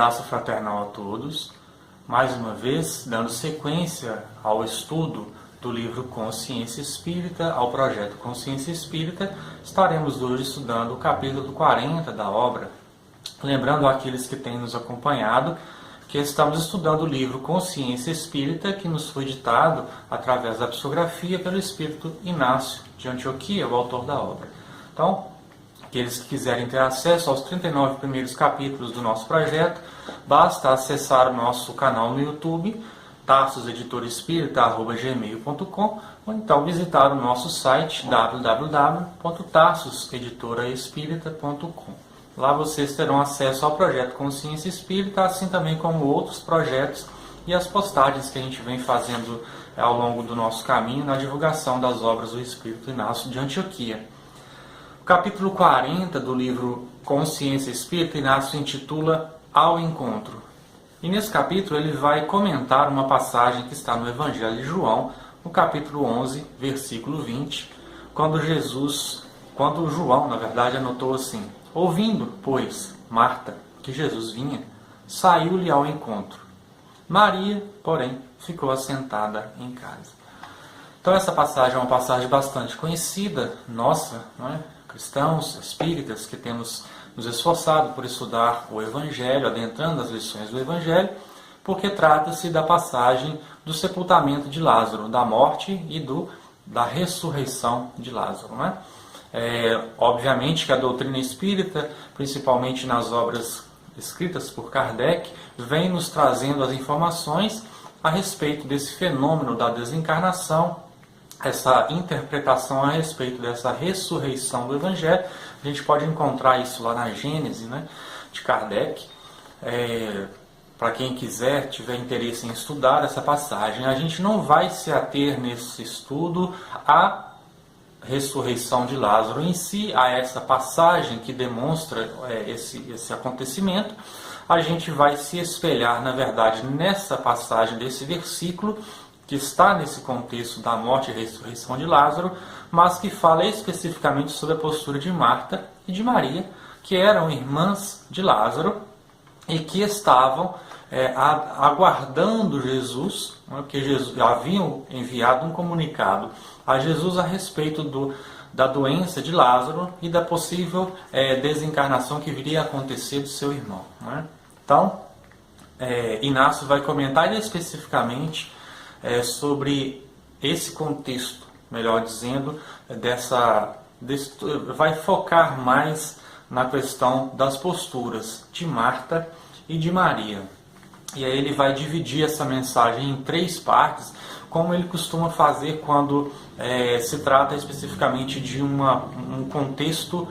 abraço fraternal a todos. Mais uma vez, dando sequência ao estudo do livro Consciência Espírita, ao projeto Consciência Espírita, estaremos hoje estudando o capítulo 40 da obra. Lembrando àqueles que têm nos acompanhado que estamos estudando o livro Consciência Espírita, que nos foi ditado através da psicografia pelo Espírito Inácio de Antioquia, o autor da obra. Então, aqueles que quiserem ter acesso aos 39 primeiros capítulos do nosso projeto, basta acessar o nosso canal no YouTube, tarsuseditorespírita@gmail.com, ou então visitar o nosso site www.tarsuseditoraespírita.com. Lá vocês terão acesso ao projeto Consciência Espírita, assim também como outros projetos e as postagens que a gente vem fazendo ao longo do nosso caminho na divulgação das obras do Espírito Inácio de Antioquia. O capítulo 40 do livro Consciência Espírita, Inácio intitula Ao Encontro. E nesse capítulo ele vai comentar uma passagem que está no Evangelho de João, no capítulo 11, versículo 20, quando João, na verdade, anotou assim: ouvindo, pois, Marta, que Jesus vinha, saiu-lhe ao encontro. Maria, porém, ficou assentada em casa. Então essa passagem é uma passagem bastante conhecida, nossa, não é? Cristãos, espíritas, que temos nos esforçado por estudar o Evangelho, adentrando as lições do Evangelho, porque trata-se da passagem do sepultamento de Lázaro, da morte e da ressurreição de Lázaro, não é? Obviamente que a doutrina espírita, principalmente nas obras escritas por Kardec, vem nos trazendo as informações a respeito desse fenômeno da desencarnação, essa interpretação a respeito dessa ressurreição do Evangelho. A gente pode encontrar isso lá na Gênese, né, de Kardec. Para quem quiser, tiver interesse em estudar essa passagem, a gente não vai se ater nesse estudo a ressurreição de Lázaro em si, a essa passagem que demonstra esse acontecimento. A gente vai se espelhar, na verdade, nessa passagem desse versículo, que está nesse contexto da morte e ressurreição de Lázaro, mas que fala especificamente sobre a postura de Marta e de Maria, que eram irmãs de Lázaro e que estavam aguardando Jesus, porque Jesus haviam enviado um comunicado a Jesus a respeito da doença de Lázaro e da possível desencarnação que viria a acontecer do seu irmão, né? Então, Inácio vai comentar especificamente sobre esse contexto, melhor dizendo, vai focar mais na questão das posturas de Marta e de Maria. E aí ele vai dividir essa mensagem em 3 partes, como ele costuma fazer quando se trata especificamente de um contexto,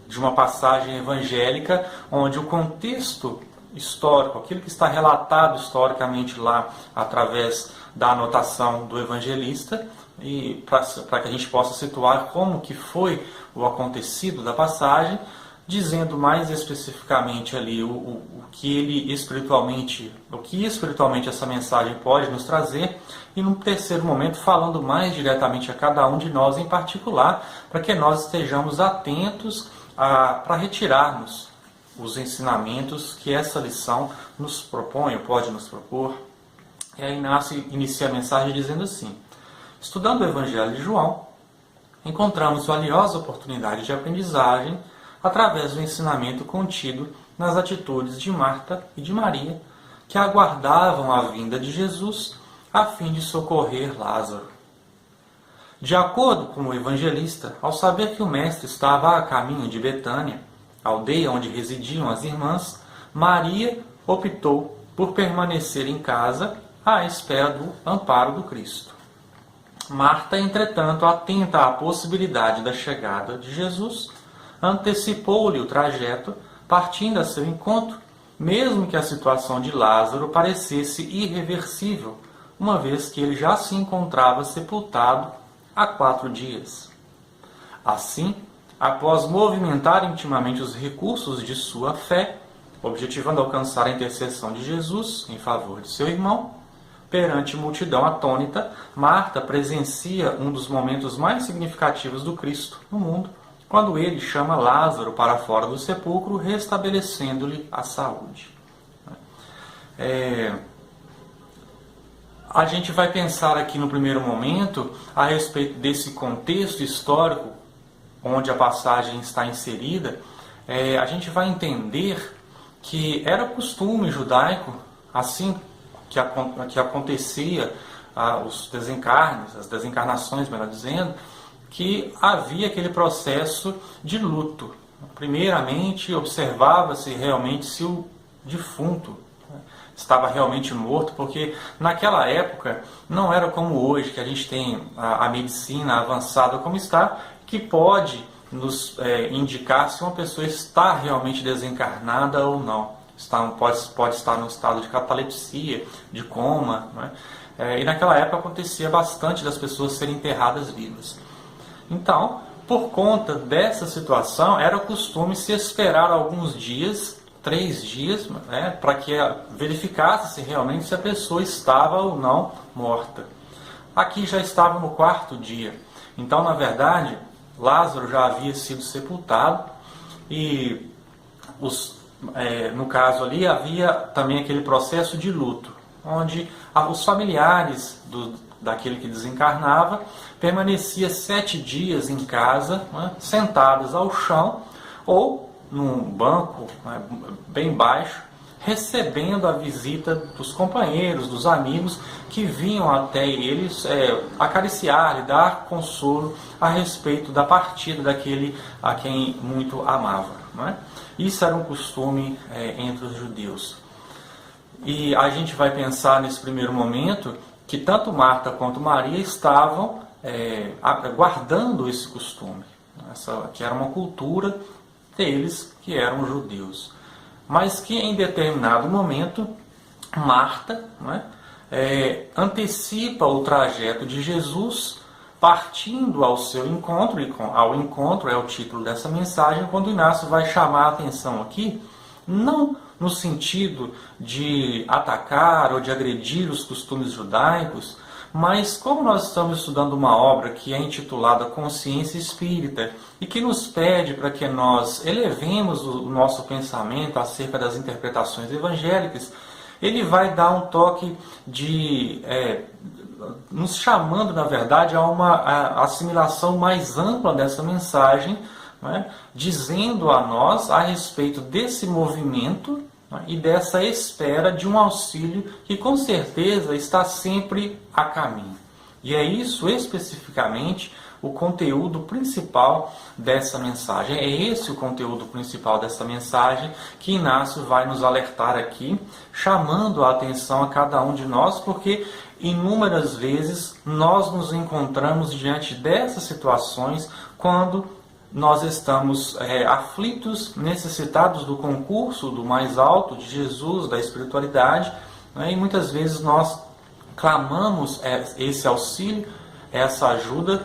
de uma passagem evangélica, onde o contexto histórico, aquilo que está relatado historicamente lá através da anotação do evangelista, e para que a gente possa situar como que foi o acontecido da passagem, dizendo mais especificamente ali o que espiritualmente essa mensagem pode nos trazer, e no terceiro momento falando mais diretamente a cada um de nós em particular, para que nós estejamos atentos para retirarmos os ensinamentos que essa lição nos propõe, ou pode nos propor. E aí Inácio inicia a mensagem dizendo assim: estudando o Evangelho de João, encontramos valiosa oportunidade de aprendizagem através do ensinamento contido nas atitudes de Marta e de Maria, que aguardavam a vinda de Jesus a fim de socorrer Lázaro. De acordo com o evangelista, ao saber que o mestre estava a caminho de Betânia, aldeia onde residiam as irmãs, Maria optou por permanecer em casa à espera do amparo do Cristo. Marta, entretanto, atenta à possibilidade da chegada de Jesus, antecipou-lhe o trajeto, partindo a seu encontro, mesmo que a situação de Lázaro parecesse irreversível, uma vez que ele já se encontrava sepultado há 4 dias. Assim, após movimentar intimamente os recursos de sua fé, objetivando alcançar a intercessão de Jesus em favor de seu irmão, perante multidão atônita, Marta presencia um dos momentos mais significativos do Cristo no mundo, quando ele chama Lázaro para fora do sepulcro, restabelecendo-lhe a saúde. A gente vai pensar aqui no primeiro momento a respeito desse contexto histórico onde a passagem está inserida. A gente vai entender que era costume judaico, assim que acontecia os desencarnes, as desencarnações, melhor dizendo, que havia aquele processo de luto. Primeiramente, observava-se realmente se o defunto estava realmente morto, porque naquela época não era como hoje, que a gente tem a medicina avançada como está, que pode nos indicar se uma pessoa está realmente desencarnada ou não. Pode estar no estado de catalepsia, de coma, né? E naquela época acontecia bastante das pessoas serem enterradas vivas. Então, por conta dessa situação, era costume se esperar alguns dias, 3 dias, né, para que verificasse se realmente se a pessoa estava ou não morta. Aqui já estava no 4º dia. Então, na verdade, Lázaro já havia sido sepultado e no caso ali havia também aquele processo de luto, onde os familiares daquele que desencarnava permanecia 7 dias em casa, né, sentados ao chão ou num banco, né, bem baixo, recebendo a visita dos companheiros, dos amigos que vinham até eles acariciar e dar consolo a respeito da partida daquele a quem muito amava, não é? Isso era um costume entre os judeus. E a gente vai pensar nesse primeiro momento que tanto Marta quanto Maria estavam guardando esse costume, que era uma cultura deles, que eram judeus. Mas que em determinado momento, Marta, antecipa o trajeto de Jesus, partindo ao seu encontro, e ao encontro é o título dessa mensagem, quando Inácio vai chamar a atenção aqui, não no sentido de atacar ou de agredir os costumes judaicos, mas como nós estamos estudando uma obra que é intitulada Consciência Espírita e que nos pede para que nós elevemos o nosso pensamento acerca das interpretações evangélicas, ele vai dar um toque de nos chamando, na verdade, a uma assimilação mais ampla dessa mensagem, dizendo a nós a respeito desse movimento e dessa espera de um auxílio que com certeza está sempre a caminho. E é isso especificamente o conteúdo principal dessa mensagem. É esse o conteúdo principal dessa mensagem que Inácio vai nos alertar aqui, chamando a atenção a cada um de nós, porque inúmeras vezes nós nos encontramos diante dessas situações quando nós estamos aflitos, necessitados do concurso do mais alto, de Jesus, da espiritualidade, e muitas vezes nós clamamos esse auxílio, essa ajuda,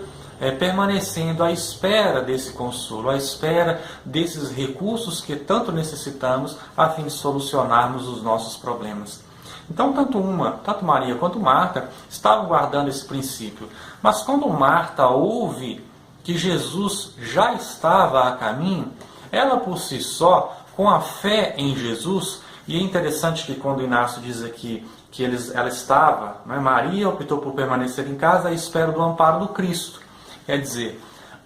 permanecendo à espera desse consolo, à espera desses recursos que tanto necessitamos a fim de solucionarmos os nossos problemas. Então, tanto Maria quanto Marta estavam guardando esse princípio. Mas quando Marta ouve que Jesus já estava a caminho, ela por si só, com a fé em Jesus, e é interessante que quando Inácio diz aqui que ela estava, Maria optou por permanecer em casa à espera do amparo do Cristo. Quer dizer,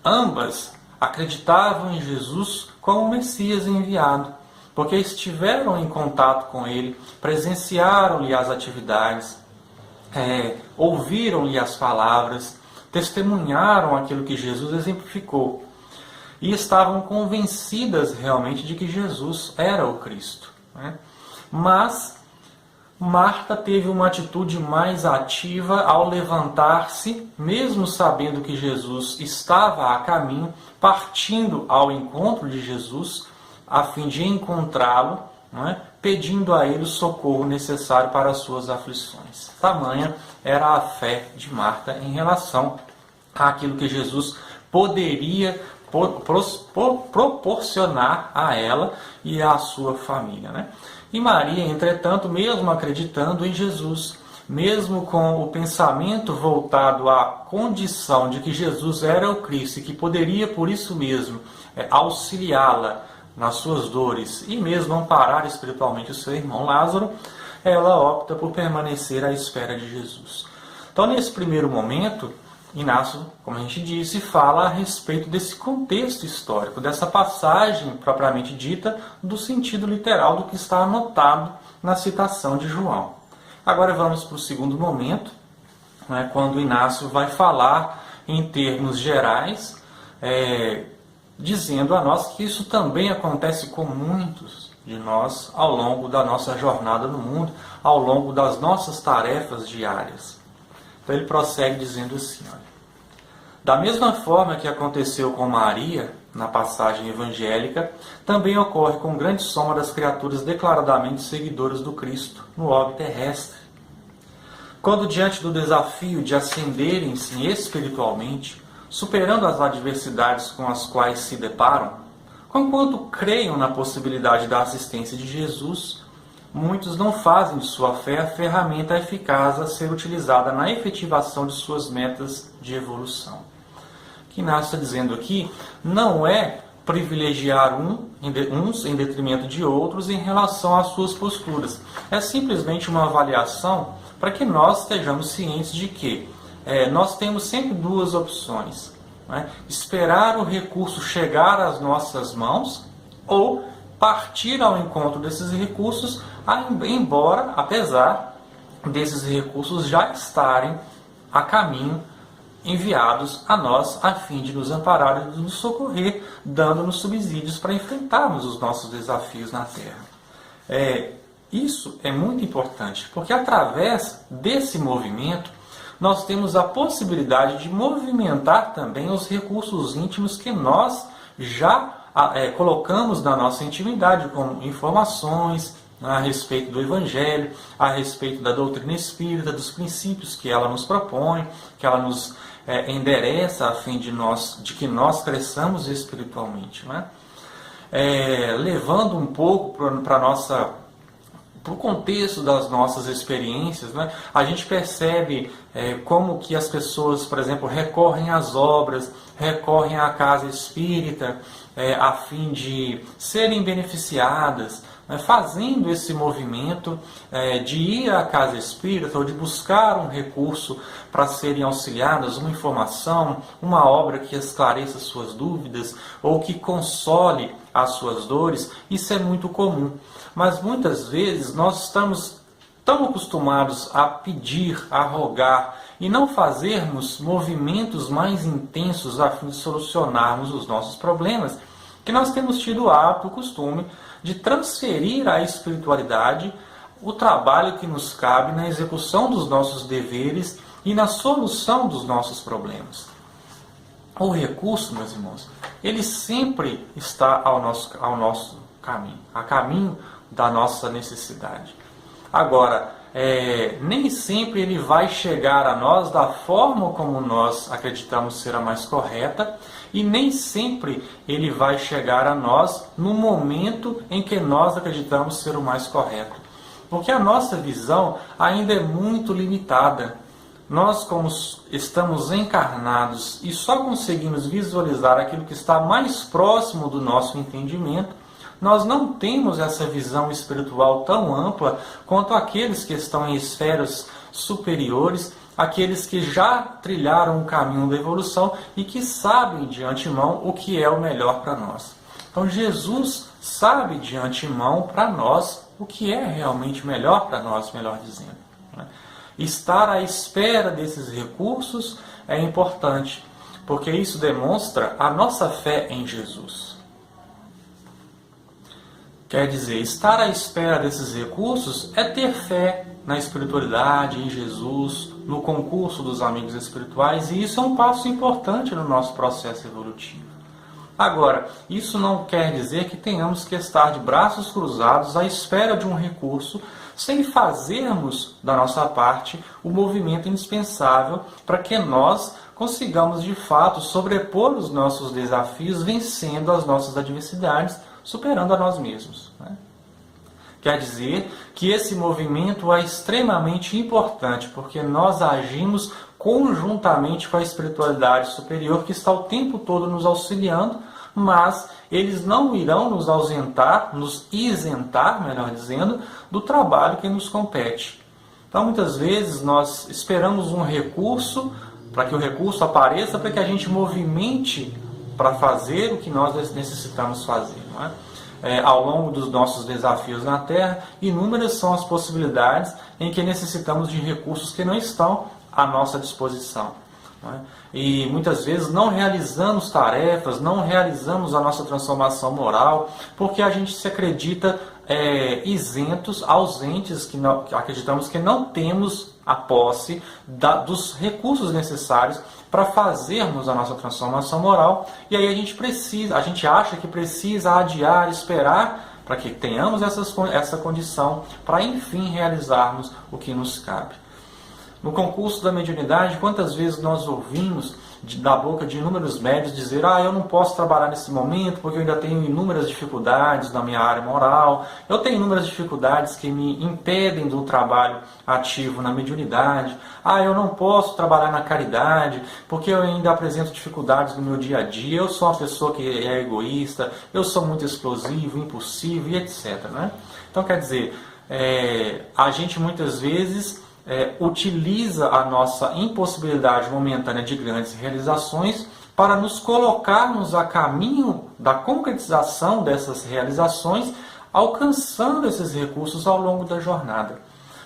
ambas acreditavam em Jesus como o Messias enviado, porque estiveram em contato com ele, presenciaram-lhe as atividades, ouviram-lhe as palavras, testemunharam aquilo que Jesus exemplificou e estavam convencidas realmente de que Jesus era o Cristo. Mas Marta teve uma atitude mais ativa ao levantar-se, mesmo sabendo que Jesus estava a caminho, partindo ao encontro de Jesus, a fim de encontrá-lo, pedindo a ele o socorro necessário para as suas aflições. Tamanha era a fé de Marta em relação àquilo que Jesus poderia proporcionar a ela e à sua família. E Maria, entretanto, mesmo acreditando em Jesus, mesmo com o pensamento voltado à condição de que Jesus era o Cristo e que poderia, por isso mesmo, auxiliá-la nas suas dores e mesmo amparar espiritualmente o seu irmão Lázaro, ela opta por permanecer à espera de Jesus. Então, nesse primeiro momento, Inácio, como a gente disse, fala a respeito desse contexto histórico, dessa passagem propriamente dita, do sentido literal do que está anotado na citação de João. Agora vamos para o segundo momento, quando Inácio vai falar em termos gerais, dizendo a nós que isso também acontece com muitos de nós ao longo da nossa jornada no mundo, ao longo das nossas tarefas diárias. Então ele prossegue dizendo assim, olha, da mesma forma que aconteceu com Maria, na passagem evangélica, também ocorre com grande soma das criaturas declaradamente seguidoras do Cristo no orbe terrestre. Quando diante do desafio de ascenderem-se espiritualmente, superando as adversidades com as quais se deparam, conquanto creiam na possibilidade da assistência de Jesus, muitos não fazem de sua fé a ferramenta eficaz a ser utilizada na efetivação de suas metas de evolução. O que Inácio está dizendo aqui não é privilegiar uns em detrimento de outros em relação às suas posturas. É simplesmente uma avaliação para que nós estejamos cientes de que nós temos sempre duas opções. Esperar o recurso chegar às nossas mãos ou partir ao encontro desses recursos, apesar desses recursos já estarem a caminho, enviados a nós a fim de nos amparar e de nos socorrer, dando-nos subsídios para enfrentarmos os nossos desafios na Terra. Isso é muito importante, porque através desse movimento nós temos a possibilidade de movimentar também os recursos íntimos que nós já colocamos na nossa intimidade, como informações a respeito do Evangelho, a respeito da doutrina espírita, dos princípios que ela nos propõe, que ela nos endereça a fim de que nós cresçamos espiritualmente. Levando um pouco para o contexto das nossas experiências, a gente percebe como que as pessoas, por exemplo, recorrem às obras, recorrem à casa espírita, a fim de serem beneficiadas, fazendo esse movimento de ir à casa espírita ou de buscar um recurso para serem auxiliadas, uma informação, uma obra que esclareça suas dúvidas ou que console as suas dores. Isso é muito comum. Mas muitas vezes nós estamos tão acostumados a pedir, a rogar e não fazermos movimentos mais intensos a fim de solucionarmos os nossos problemas, que nós temos tido o hábito, o costume de transferir à espiritualidade o trabalho que nos cabe na execução dos nossos deveres e na solução dos nossos problemas. O recurso, meus irmãos, ele sempre está ao nosso caminho, a caminho da nossa necessidade. Agora, nem sempre ele vai chegar a nós da forma como nós acreditamos ser a mais correta, e nem sempre ele vai chegar a nós no momento em que nós acreditamos ser o mais correto. Porque a nossa visão ainda é muito limitada. Nós, como estamos encarnados e só conseguimos visualizar aquilo que está mais próximo do nosso entendimento, nós não temos essa visão espiritual tão ampla quanto aqueles que estão em esferas superiores, aqueles que já trilharam o caminho da evolução e que sabem de antemão o que é o melhor para nós. Então Jesus sabe de antemão para nós o que é realmente melhor para nós, melhor dizendo. Estar à espera desses recursos é importante, porque isso demonstra a nossa fé em Jesus. Quer dizer, estar à espera desses recursos é ter fé na espiritualidade, em Jesus, no concurso dos amigos espirituais, e isso é um passo importante no nosso processo evolutivo. Agora, isso não quer dizer que tenhamos que estar de braços cruzados à espera de um recurso, sem fazermos da nossa parte o movimento indispensável para que nós consigamos de fato sobrepor os nossos desafios, vencendo as nossas adversidades, superando a nós mesmos. Quer dizer que esse movimento é extremamente importante, porque nós agimos conjuntamente com a espiritualidade superior que está o tempo todo nos auxiliando, mas eles não irão nos ausentar, nos isentar, melhor dizendo, do trabalho que nos compete. Então, muitas vezes, nós esperamos um recurso, para que o recurso apareça, para que a gente movimente para fazer o que nós necessitamos fazer. Não é? Ao longo dos nossos desafios na Terra, inúmeras são as possibilidades em que necessitamos de recursos que não estão à nossa disposição. Não é? E muitas vezes não realizamos tarefas, não realizamos a nossa transformação moral, porque a gente se acredita isentos, ausentes, que acreditamos que não temos a posse dos recursos necessários para fazermos a nossa transformação moral, e aí a gente acha que precisa adiar, esperar para que tenhamos essa condição para enfim realizarmos o que nos cabe. No concurso da mediunidade, quantas vezes nós ouvimos da boca de inúmeros médios dizer: eu não posso trabalhar nesse momento porque eu ainda tenho inúmeras dificuldades na minha área moral, eu tenho inúmeras dificuldades que me impedem do trabalho ativo na mediunidade, eu não posso trabalhar na caridade porque eu ainda apresento dificuldades no meu dia a dia, eu sou uma pessoa que é egoísta, eu sou muito explosivo, impulsivo e etc. Né? Então, quer dizer, a gente muitas vezes utiliza a nossa impossibilidade momentânea de grandes realizações para nos colocarmos a caminho da concretização dessas realizações, alcançando esses recursos ao longo da jornada.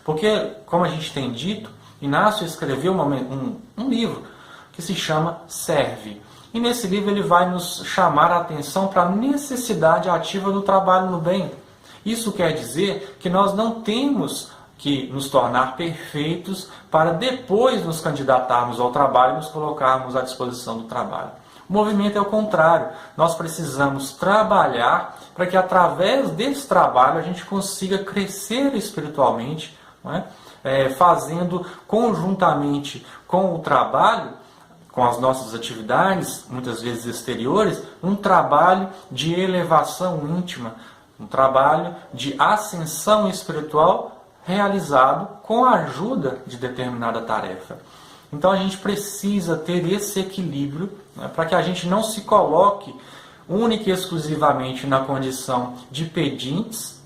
Porque, como a gente tem dito, Inácio escreveu um livro que se chama Serve. E nesse livro ele vai nos chamar a atenção para a necessidade ativa do trabalho no bem. Isso quer dizer que nós não temos que nos tornar perfeitos para depois nos candidatarmos ao trabalho e nos colocarmos à disposição do trabalho. O movimento é o contrário. Nós precisamos trabalhar para que através desse trabalho a gente consiga crescer espiritualmente, não é? Fazendo conjuntamente com o trabalho, com as nossas atividades, muitas vezes exteriores, um trabalho de elevação íntima, um trabalho de ascensão espiritual realizado com a ajuda de determinada tarefa. Então a gente precisa ter esse equilíbrio, né, para que a gente não se coloque única e exclusivamente na condição de pedintes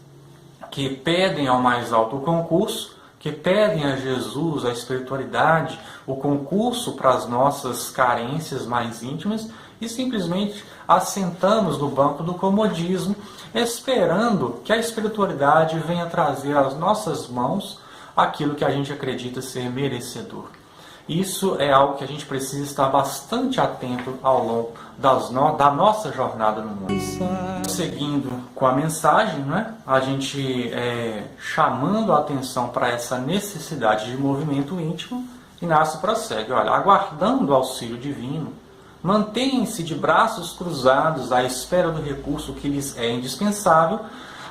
que pedem ao mais alto o concurso, que pedem a Jesus, a espiritualidade, o concurso para as nossas carências mais íntimas e simplesmente assentamos no banco do comodismo, esperando que a espiritualidade venha trazer às nossas mãos aquilo que a gente acredita ser merecedor. Isso é algo que a gente precisa estar bastante atento ao longo da nossa jornada no mundo. Seguindo com a mensagem, né, a gente chamando a atenção para essa necessidade de movimento íntimo, Inácio prossegue: aguardando o auxílio divino, mantenham-se de braços cruzados à espera do recurso que lhes é indispensável,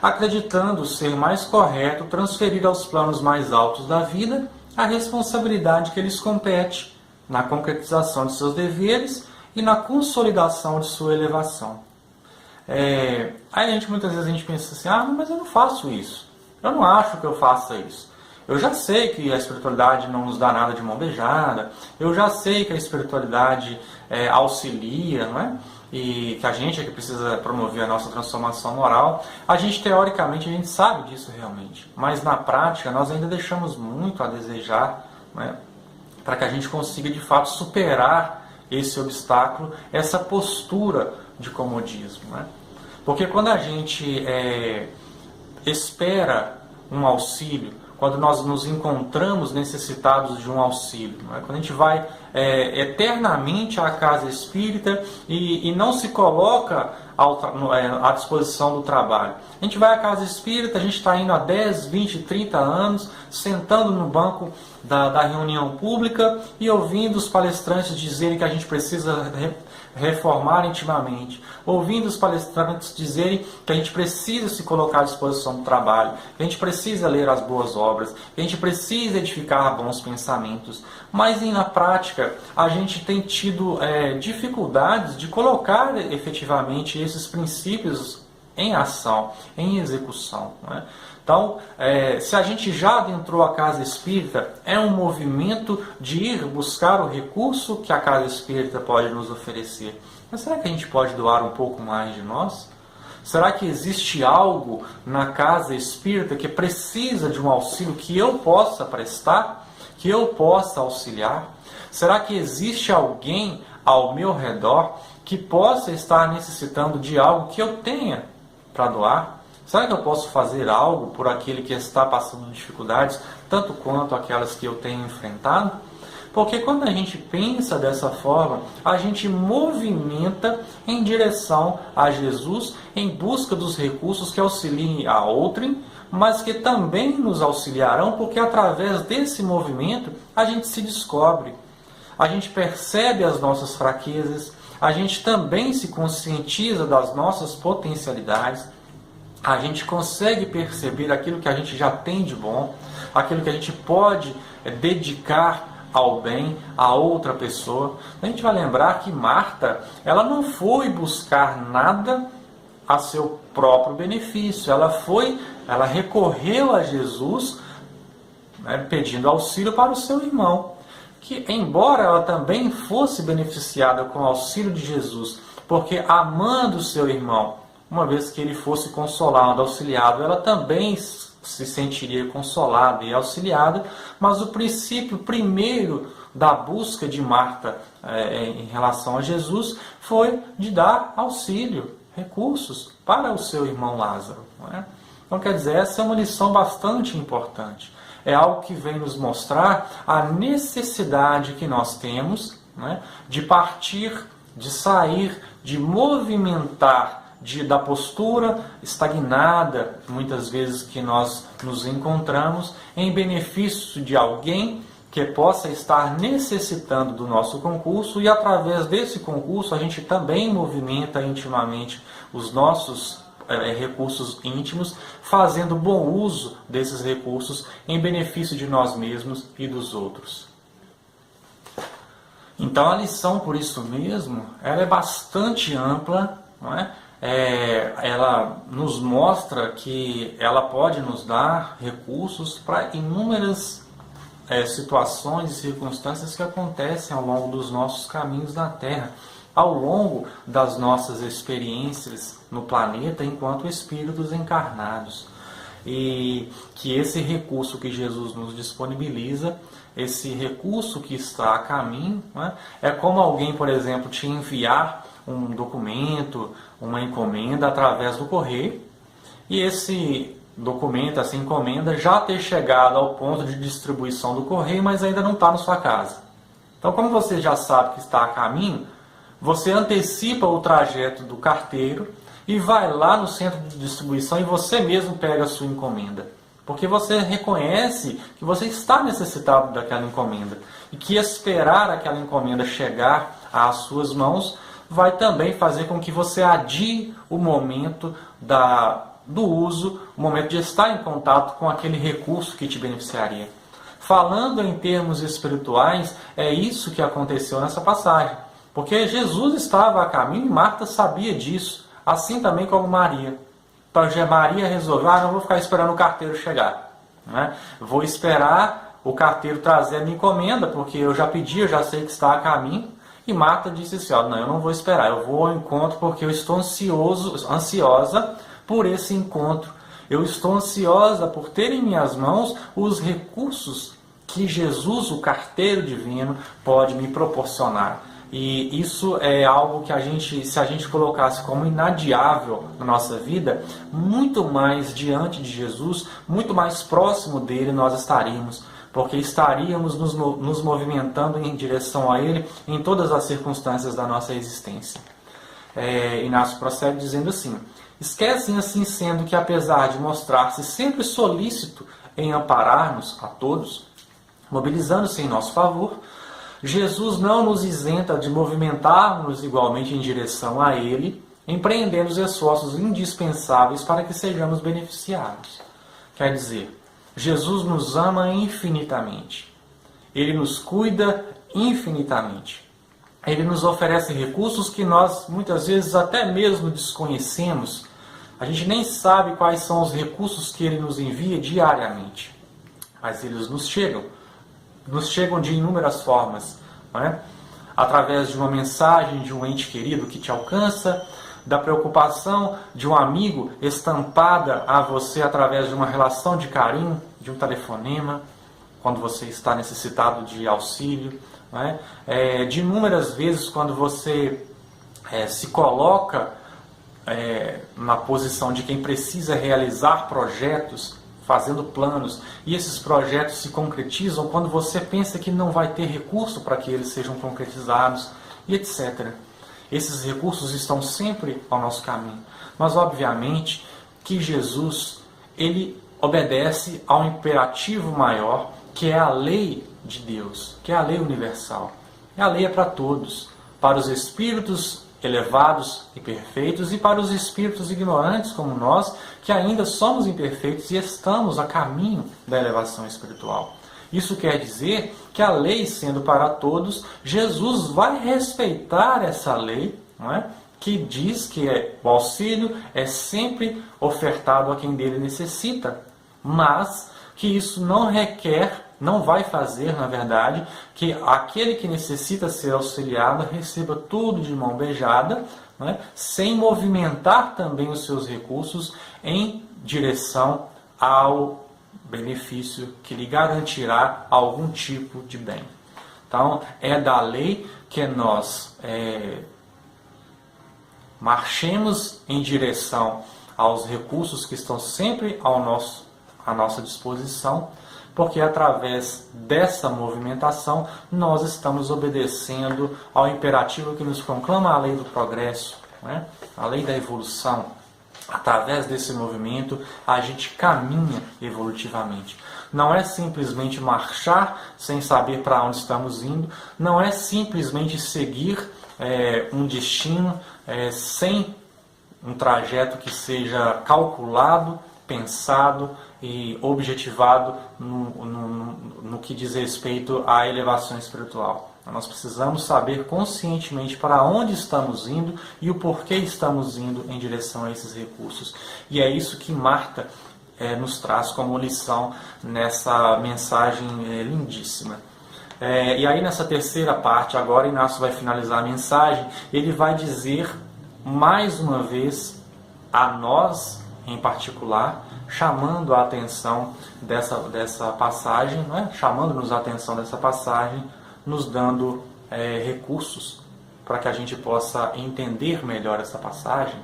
acreditando ser mais correto transferir aos planos mais altos da vida a responsabilidade que lhes compete na concretização de seus deveres e na consolidação de sua elevação. Aí muitas vezes a gente pensa assim: mas eu não faço isso, eu não acho que eu faça isso. Eu já sei que a espiritualidade não nos dá nada de mão beijada, eu já sei que a espiritualidade auxilia, não é? E que a gente é que precisa promover a nossa transformação moral. A gente, teoricamente, a gente sabe disso realmente, mas na prática nós ainda deixamos muito a desejar, não é? Para que a gente consiga de fato superar esse obstáculo, essa postura de comodismo, não é? Porque quando a gente espera um auxílio, quando nós nos encontramos necessitados de um auxílio, não é? Quando a gente vai eternamente à casa espírita e não se coloca à disposição do trabalho. A gente vai à casa espírita, a gente está indo há 10, 20, 30 anos, sentando no banco da reunião pública e ouvindo os palestrantes dizerem que a gente precisa reformar intimamente, ouvindo os palestrantes dizerem que a gente precisa se colocar à disposição do trabalho, que a gente precisa ler as boas obras, que a gente precisa edificar bons pensamentos, mas na prática a gente tem tido dificuldades de colocar efetivamente esses princípios em ação, em execução, não é? Então, se a gente já adentrou a casa espírita, é um movimento de ir buscar o recurso que a casa espírita pode nos oferecer. Mas será que a gente pode doar um pouco mais de nós? Será que existe algo na casa espírita que precisa de um auxílio que eu possa prestar, que eu possa auxiliar? Será que existe alguém ao meu redor que possa estar necessitando de algo que eu tenha para doar? Será que eu posso fazer algo por aquele que está passando dificuldades, tanto quanto aquelas que eu tenho enfrentado? Porque quando a gente pensa dessa forma, a gente movimenta em direção a Jesus em busca dos recursos que auxiliem a outrem, mas que também nos auxiliarão, porque através desse movimento a gente se descobre, a gente percebe as nossas fraquezas, a gente também se conscientiza das nossas potencialidades, a gente consegue perceber aquilo que a gente já tem de bom, aquilo que a gente pode dedicar ao bem a outra pessoa. A gente vai lembrar que Marta, ela não foi buscar nada a seu próprio benefício, ela recorreu a Jesus, né, pedindo auxílio para o seu irmão, que embora ela também fosse beneficiada com o auxílio de Jesus, porque amando o seu irmão, uma vez que ele fosse consolado, auxiliado, ela também se sentiria consolada e auxiliada, mas o princípio primeiro da busca de Marta em relação a Jesus foi de dar auxílio, recursos para o seu irmão Lázaro. Não é? Então, quer dizer, essa é uma lição bastante importante. É algo que vem nos mostrar a necessidade que nós temos, né, de partir, de sair, de movimentar da postura estagnada, muitas vezes, que nós nos encontramos, em benefício de alguém que possa estar necessitando do nosso concurso, e através desse concurso a gente também movimenta intimamente os nossos recursos íntimos, fazendo bom uso desses recursos em benefício de nós mesmos e dos outros. Então a lição, por isso mesmo, ela é bastante ampla, não é? Ela nos mostra que ela pode nos dar recursos para inúmeras situações e circunstâncias que acontecem ao longo dos nossos caminhos na Terra, ao longo das nossas experiências no planeta enquanto espíritos encarnados. E que esse recurso que Jesus nos disponibiliza, esse recurso que está a caminho, né, é como alguém, por exemplo, te enviar um documento, uma encomenda através do correio, e esse documento, essa encomenda, já ter chegado ao ponto de distribuição do correio, mas ainda não está na sua casa. Então, como você já sabe que está a caminho, você antecipa o trajeto do carteiro e vai lá no centro de distribuição e você mesmo pega a sua encomenda. Porque você reconhece que você está necessitado daquela encomenda e que esperar aquela encomenda chegar às suas mãos vai também fazer com que você adie o momento do uso, o momento de estar em contato com aquele recurso que te beneficiaria. Falando em termos espirituais, é isso que aconteceu nessa passagem. Porque Jesus estava a caminho e Marta sabia disso, assim também como Maria. Então Maria resolveu, não vou ficar esperando o carteiro chegar, né? Vou esperar o carteiro trazer a minha encomenda, porque eu já pedi, eu já sei que está a caminho. E Marta disse assim, não, eu não vou esperar, eu vou ao encontro porque eu estou ansiosa por esse encontro. Eu estou ansiosa por ter em minhas mãos os recursos que Jesus, o carteiro divino, pode me proporcionar. E isso é algo que se a gente colocasse como inadiável na nossa vida, muito mais diante de Jesus, muito mais próximo dele nós estaríamos, porque estaríamos nos movimentando em direção a ele em todas as circunstâncias da nossa existência. Inácio prossegue dizendo assim, esquecem assim sendo que apesar de mostrar-se sempre solícito em amparar-nos a todos, mobilizando-se em nosso favor, Jesus não nos isenta de movimentar-nos igualmente em direção a Ele, empreendendo os esforços indispensáveis para que sejamos beneficiados. Quer dizer, Jesus nos ama infinitamente. Ele nos cuida infinitamente. Ele nos oferece recursos que nós muitas vezes até mesmo desconhecemos, A gente nem sabe quais são os recursos que Ele nos envia diariamente, mas eles nos chegam de inúmeras formas, não é? Através de uma mensagem de um ente querido que te alcança, da preocupação de um amigo estampada a você através de uma relação de carinho, de um telefonema, quando você está necessitado de auxílio, não é? De inúmeras vezes quando você se coloca na posição de quem precisa realizar projetos, fazendo planos, e esses projetos se concretizam quando você pensa que não vai ter recurso para que eles sejam concretizados, e etc. Esses recursos estão sempre ao nosso caminho. Mas, obviamente, que Jesus, ele obedece ao imperativo maior, que é a lei de Deus, que é a lei universal. E a lei é para todos, para os espíritos elevados e perfeitos e para os espíritos ignorantes como nós, que ainda somos imperfeitos e estamos a caminho da elevação espiritual. Isso quer dizer que a lei sendo para todos, Jesus vai respeitar essa lei, não é? Que diz que o auxílio é sempre ofertado a quem dele necessita, mas que isso não vai fazer, na verdade, que aquele que necessita ser auxiliado receba tudo de mão beijada, né, sem movimentar também os seus recursos em direção ao benefício que lhe garantirá algum tipo de bem. Então, é da lei que nós marchemos em direção aos recursos que estão sempre à nossa disposição, porque através dessa movimentação nós estamos obedecendo ao imperativo que nos proclama a lei do progresso, né? A lei da evolução. Através desse movimento a gente caminha evolutivamente. Não é simplesmente marchar sem saber para onde estamos indo, não é simplesmente seguir um destino sem um trajeto que seja calculado, pensado e objetivado no que diz respeito à elevação espiritual. Nós precisamos saber conscientemente para onde estamos indo e o porquê estamos indo em direção a esses recursos. E é isso que Marta nos traz como lição nessa mensagem lindíssima. E aí nessa terceira parte, agora Inácio vai finalizar a mensagem, ele vai dizer mais uma vez a nós em particular, chamando a atenção dessa passagem, né? Chamando-nos a atenção dessa passagem, nos dando recursos para que a gente possa entender melhor essa passagem.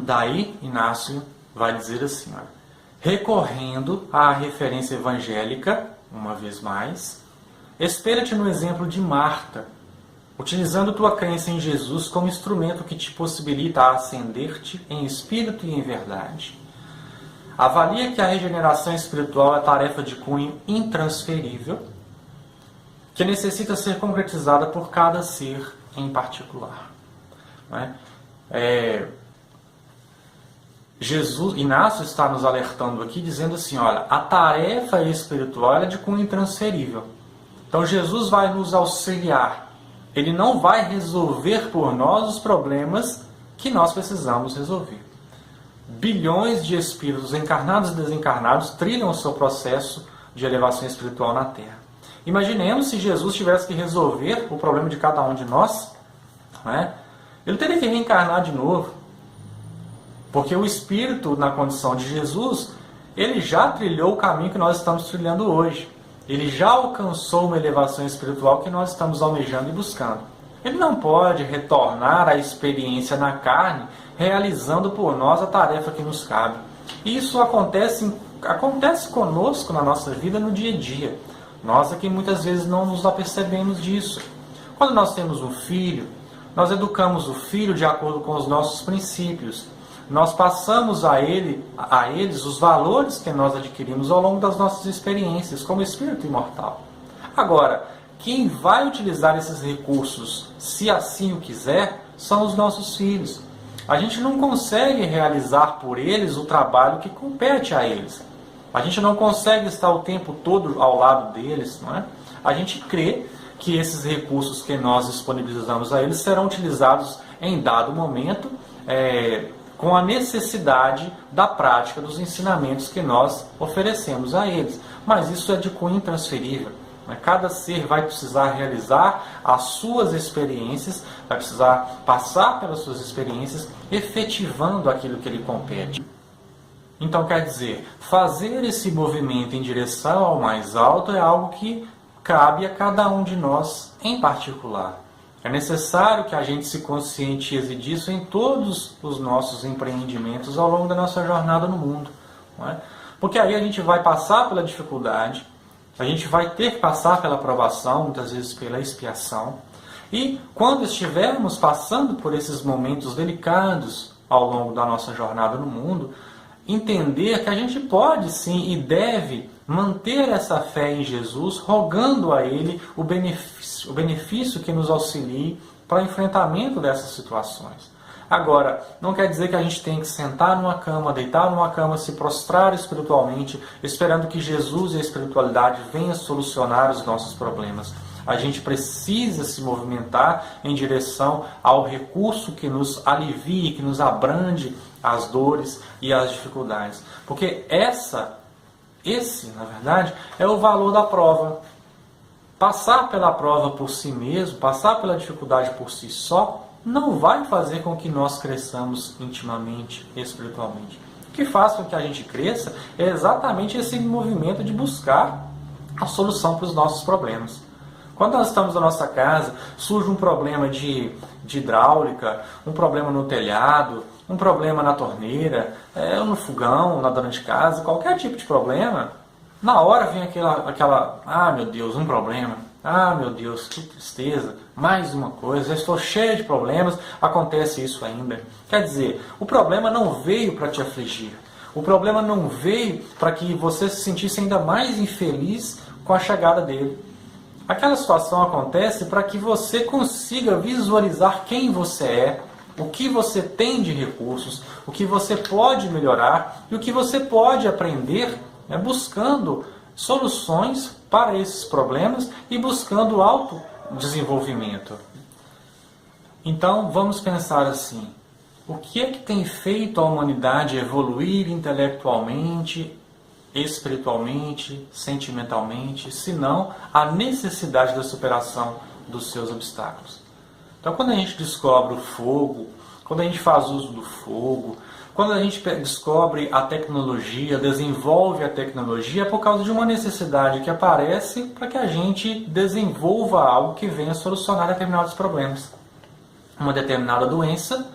Daí, Inácio vai dizer assim, olha, recorrendo à referência evangélica, uma vez mais, espelha-te no exemplo de Marta, utilizando tua crença em Jesus como instrumento que te possibilita ascender-te em espírito e em verdade. Avalia que a regeneração espiritual é tarefa de cunho intransferível, que necessita ser concretizada por cada ser em particular. Não é? Inácio está nos alertando aqui, dizendo assim, olha, a tarefa espiritual é de cunho intransferível. Então Jesus vai nos auxiliar. Ele não vai resolver por nós os problemas que nós precisamos resolver. Bilhões de espíritos encarnados e desencarnados trilham o seu processo de elevação espiritual na Terra. Imaginemos se Jesus tivesse que resolver o problema de cada um de nós, né? Ele teria que reencarnar de novo. Porque o espírito, na condição de Jesus, ele já trilhou o caminho que nós estamos trilhando hoje. Ele já alcançou uma elevação espiritual que nós estamos almejando e buscando. Ele não pode retornar à experiência na carne, realizando por nós a tarefa que nos cabe. E isso acontece conosco na nossa vida no dia a dia. Nós aqui muitas vezes não nos apercebemos disso. Quando nós temos um filho, nós educamos o filho de acordo com os nossos princípios. Nós passamos a eles os valores que nós adquirimos ao longo das nossas experiências como espírito imortal. Agora, quem vai utilizar esses recursos, se assim o quiser, são os nossos filhos. A gente não consegue realizar por eles o trabalho que compete a eles. A gente não consegue estar o tempo todo ao lado deles, não é? A gente crê que esses recursos que nós disponibilizamos a eles serão utilizados em dado momento, com a necessidade da prática dos ensinamentos que nós oferecemos a eles. Mas isso é de cunho intransferível. Cada ser vai precisar realizar as suas experiências, vai precisar passar pelas suas experiências, efetivando aquilo que lhe compete. Então, quer dizer, fazer esse movimento em direção ao mais alto é algo que cabe a cada um de nós em particular. É necessário que a gente se conscientize disso em todos os nossos empreendimentos ao longo da nossa jornada no mundo. Não é? Porque aí a gente vai passar pela dificuldade, a gente vai ter que passar pela provação, muitas vezes pela expiação. E quando estivermos passando por esses momentos delicados ao longo da nossa jornada no mundo, entender que a gente pode sim e deve manter essa fé em Jesus, rogando a Ele o benefício que nos auxilie para o enfrentamento dessas situações. Agora, não quer dizer que a gente tem que sentar numa cama, deitar numa cama, se prostrar espiritualmente, esperando que Jesus e a espiritualidade venham solucionar os nossos problemas. A gente precisa se movimentar em direção ao recurso que nos alivie, que nos abrande as dores e as dificuldades. Porque esse, na verdade, é o valor da prova. Passar pela prova por si mesmo, passar pela dificuldade por si só, não vai fazer com que nós cresçamos intimamente, espiritualmente. O que faz com que a gente cresça é exatamente esse movimento de buscar a solução para os nossos problemas. Quando nós estamos na nossa casa, surge um problema de hidráulica, um problema no telhado, um problema na torneira, no fogão, na dona de casa, qualquer tipo de problema, na hora vem aquela ah meu Deus, um problema, ah meu Deus, que tristeza, mais uma coisa, já estou cheio de problemas, acontece isso ainda. Quer dizer, o problema não veio para te afligir, o problema não veio para que você se sentisse ainda mais infeliz com a chegada dele. Aquela situação acontece para que você consiga visualizar quem você é, o que você tem de recursos, o que você pode melhorar e o que você pode aprender, buscando soluções para esses problemas e buscando autodesenvolvimento. Então, vamos pensar assim: o que é que tem feito a humanidade evoluir intelectualmente, espiritualmente, sentimentalmente, senão a necessidade da superação dos seus obstáculos? Então, quando a gente descobre o fogo, quando a gente faz uso do fogo, quando a gente descobre a tecnologia, desenvolve a tecnologia, é por causa de uma necessidade que aparece para que a gente desenvolva algo que venha solucionar determinados problemas. Uma determinada doença,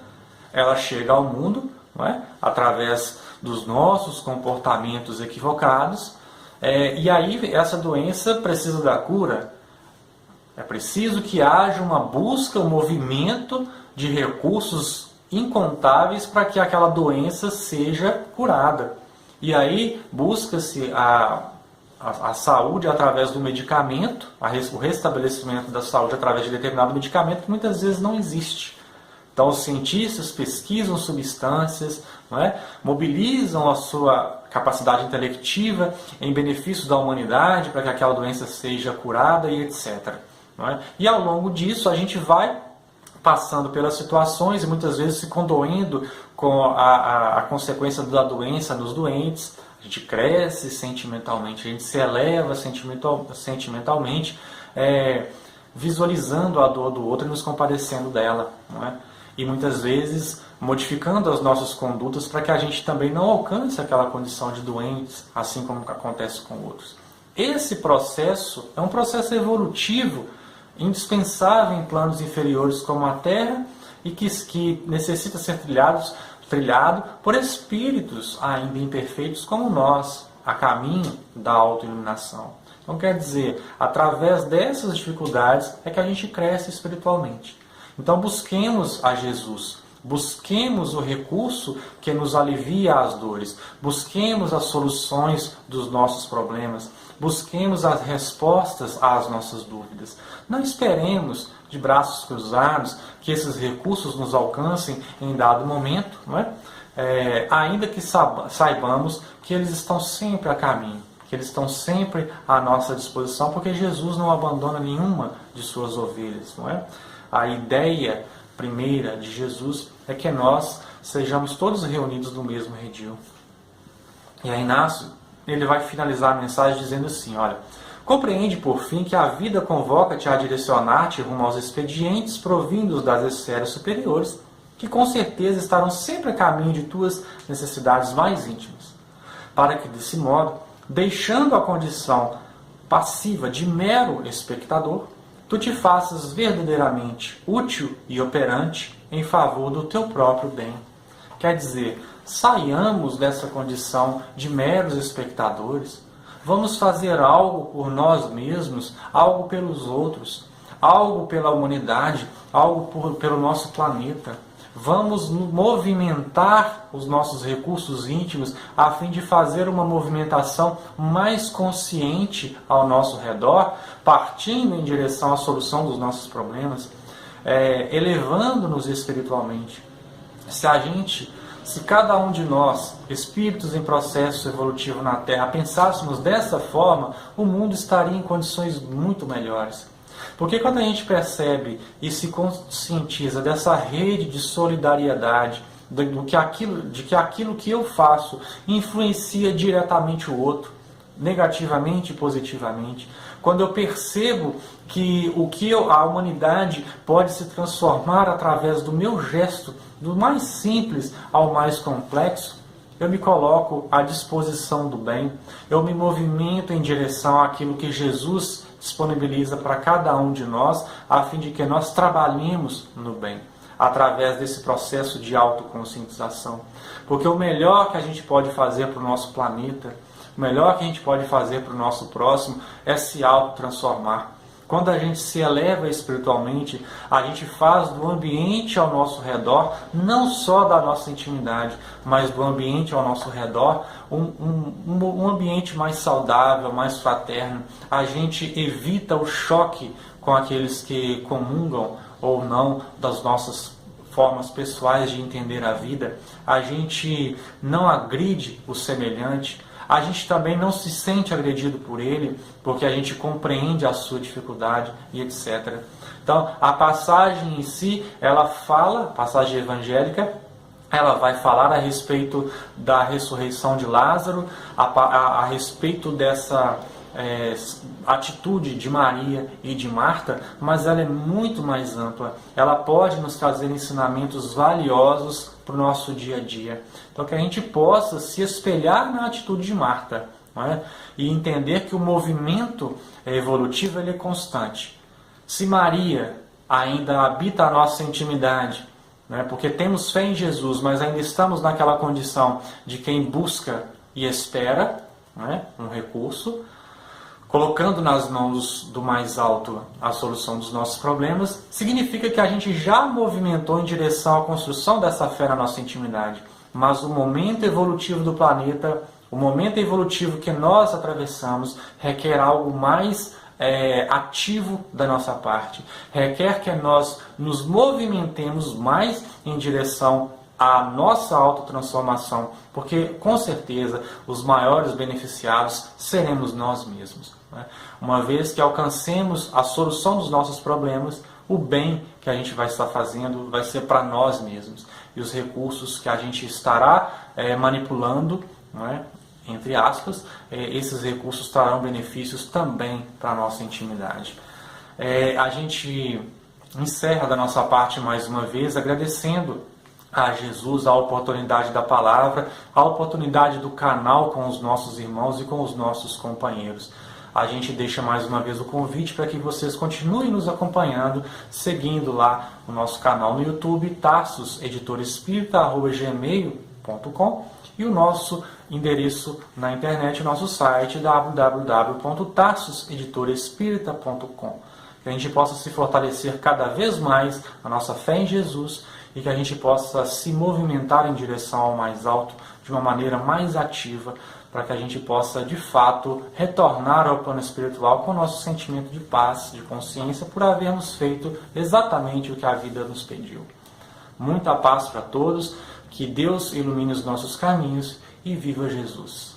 ela chega ao mundo, não é? Através dos nossos comportamentos equivocados, e aí essa doença precisa da cura. É preciso que haja uma busca, um movimento de recursos incontáveis para que aquela doença seja curada. E aí busca-se a saúde através do medicamento, o restabelecimento da saúde através de determinado medicamento que muitas vezes não existe. Então os cientistas pesquisam substâncias, não é? Mobilizam a sua capacidade intelectiva em benefício da humanidade para que aquela doença seja curada e etc. Não é? E ao longo disso a gente vai passando pelas situações e muitas vezes se condoendo com a consequência da doença nos doentes. A gente cresce sentimentalmente, a gente se eleva sentimentalmente, visualizando a dor do outro e nos compadecendo dela, não é? E muitas vezes modificando as nossas condutas para que a gente também não alcance aquela condição de doentes, assim como acontece com outros. Esse processo é um processo evolutivo, indispensável em planos inferiores como a Terra e que necessita ser trilhado por espíritos ainda imperfeitos como nós, a caminho da autoiluminação. Então quer dizer, através dessas dificuldades é que a gente cresce espiritualmente. Então busquemos a Jesus, busquemos o recurso que nos alivia as dores, busquemos as soluções dos nossos problemas, busquemos as respostas às nossas dúvidas. Não esperemos de braços cruzados que esses recursos nos alcancem em dado momento, não é? Ainda que saibamos que eles estão sempre a caminho, que eles estão sempre à nossa disposição, porque Jesus não abandona nenhuma de suas ovelhas, não é? A ideia primeira de Jesus é que nós sejamos todos reunidos no mesmo redil. E aí Inácio, ele vai finalizar a mensagem dizendo assim, olha, compreende por fim que a vida convoca-te a direcionar-te rumo aos expedientes provindos das esferas superiores, que com certeza estarão sempre a caminho de tuas necessidades mais íntimas, para que desse modo, deixando a condição passiva de mero espectador, tu te faças verdadeiramente útil e operante em favor do teu próprio bem. Quer dizer, saiamos dessa condição de meros espectadores, vamos fazer algo por nós mesmos, algo pelos outros, algo pela humanidade, algo pelo nosso planeta. Vamos movimentar os nossos recursos íntimos a fim de fazer uma movimentação mais consciente ao nosso redor, partindo em direção à solução dos nossos problemas, elevando-nos espiritualmente. Se cada um de nós, espíritos em processo evolutivo na Terra, pensássemos dessa forma, o mundo estaria em condições muito melhores. Porque quando a gente percebe e se conscientiza dessa rede de solidariedade, de que aquilo que eu faço influencia diretamente o outro, negativamente e positivamente, quando eu percebo que a humanidade pode se transformar através do meu gesto, do mais simples ao mais complexo, eu me coloco à disposição do bem, eu me movimento em direção àquilo que Jesus disponibiliza para cada um de nós, a fim de que nós trabalhemos no bem, através desse processo de autoconscientização. Porque o melhor que a gente pode fazer para o nosso planeta, o melhor que a gente pode fazer para o nosso próximo é se autotransformar. Quando a gente se eleva espiritualmente, a gente faz do ambiente ao nosso redor, não só da nossa intimidade, mas do ambiente ao nosso redor, um ambiente mais saudável, mais fraterno. A gente evita o choque com aqueles que comungam ou não das nossas formas pessoais de entender a vida. A gente não agride o semelhante. A gente também não se sente agredido por ele, porque a gente compreende a sua dificuldade e etc. Então, a passagem em si, ela fala, a passagem evangélica, ela vai falar a respeito da ressurreição de Lázaro, a respeito dessa atitude de Maria e de Marta, mas ela é muito mais ampla. Ela pode nos trazer ensinamentos valiosos para o nosso dia a dia. Então, que a gente possa se espelhar na atitude de Marta, não é? E entender que o movimento evolutivo ele é constante. Se Maria ainda habita a nossa intimidade, né, porque temos fé em Jesus, mas ainda estamos naquela condição de quem busca e espera, né, um recurso, colocando nas mãos do mais alto a solução dos nossos problemas, significa que a gente já movimentou em direção à construção dessa fé na nossa intimidade. Mas o momento evolutivo do planeta, o momento evolutivo que nós atravessamos, requer algo mais ativo da nossa parte. Requer que nós nos movimentemos mais em direção à nossa autotransformação, porque com certeza os maiores beneficiados seremos nós mesmos. Uma vez que alcancemos a solução dos nossos problemas, o bem que a gente vai estar fazendo vai ser para nós mesmos. E os recursos que a gente estará manipulando, não é? Entre aspas, esses recursos trarão benefícios também para a nossa intimidade. A gente encerra da nossa parte mais uma vez agradecendo a Jesus a oportunidade da palavra, a oportunidade do canal com os nossos irmãos e com os nossos companheiros. A gente deixa mais uma vez o convite para que vocês continuem nos acompanhando, seguindo lá o nosso canal no YouTube, tarsuseditoresespirita@gmail.com, e o nosso endereço na internet, o nosso site www.tarsuseditoresespirita.com. Que a gente possa se fortalecer cada vez mais na nossa fé em Jesus e que a gente possa se movimentar em direção ao mais alto de uma maneira mais ativa, para que a gente possa, de fato, retornar ao plano espiritual com o nosso sentimento de paz, de consciência, por havermos feito exatamente o que a vida nos pediu. Muita paz para todos, que Deus ilumine os nossos caminhos e viva Jesus!